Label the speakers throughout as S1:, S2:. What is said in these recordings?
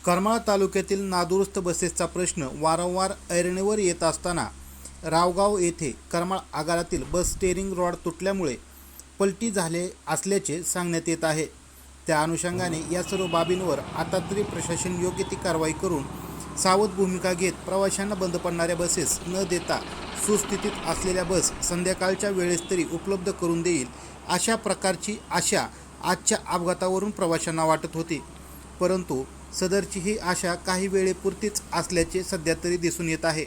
S1: करमाळा तालुक्यातील नादुरुस्त बसेसचा प्रश्न वारंवार ऐरणीवर येत असताना रावगाव येथे करमाळा आगारातील बस स्टेअरिंग रॉड तुटल्यामुळे पलटी झाले असल्याचे सांगण्यात येत आहे। त्या अनुषंगाने या सर्व बाबींवर आता तरी प्रशासन योग्य ती कारवाई करून सावध भूमिका घेत प्रवाशांना बंद पडणाऱ्या बसेस न देता सुस्थितीत असलेल्या बस संध्याकाळच्या वेळेस तरी उपलब्ध करून देईल अशा प्रकारची आशा आजच्या अपघातावरून प्रवाशांना वाटत होती। परंतु सदरची ही आशा काही वेळेपुरतीच असल्याचे सध्या तरी दिसून येत आहे।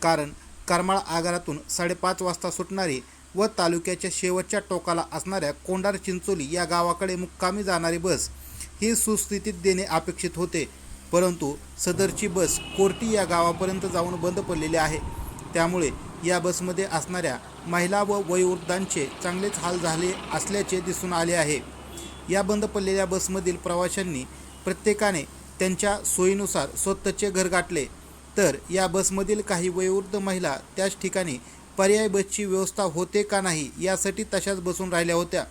S1: कारण करमाळा आगारातून 5:30 वाजता सुटणारी व तालुक्याच्या शेवटच्या टोकाला असणाऱ्या कोंढार चिंचोली या गावाकडे मुक्कामी जाणारी बस ही सुस्थितीत देणे अपेक्षित होते, परंतु सदरची बस कोर्टी या गावापर्यंत जाऊन बंद पडलेली आहे। त्यामुळे या बसमध्ये असणाऱ्या महिला व वयोवृद्धांचे चांगलेच हाल झाले असल्याचे दिसून आले आहे। या बंद पडलेल्या बसमधील प्रवाशांनी प्रत्येकाने त्यांच्या सोयीनुसार स्वतःचे घर गाठले, तर या बसमधील काही वयोवृद्ध महिला त्याच ठिकाणी पर्याय बसची व्यवस्था होते का नाही यासाठी तशाच बसून राहिल्या होत्या।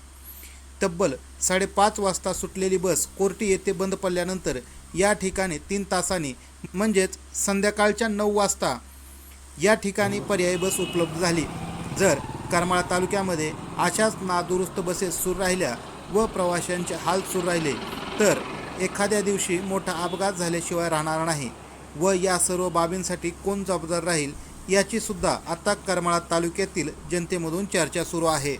S1: तब्बल 5:30 वाजता सुटलेली बस कोर्टी येथे बंद पडल्यानंतर या ठिकाणी 3 तासांनी म्हणजेच संध्याकाळच्या 9 वाजता या ठिकाणी पर्यायी बस उपलब्ध झाली। जर करमाळा तालुक्यामध्ये अशाच नादुरुस्त बसेस सुरू राहिल्या व प्रवाशांचे हाल सुरू राहिले तर एखाद्या दिवशी मोठा अपघात झाल्याशिवाय राहणार नाही व या सर्व बाबींसाठी कोण जबाबदार राहील याची सुद्धा आता करमाळा तालुक्यातील जनतेमधून चर्चा सुरू आहे।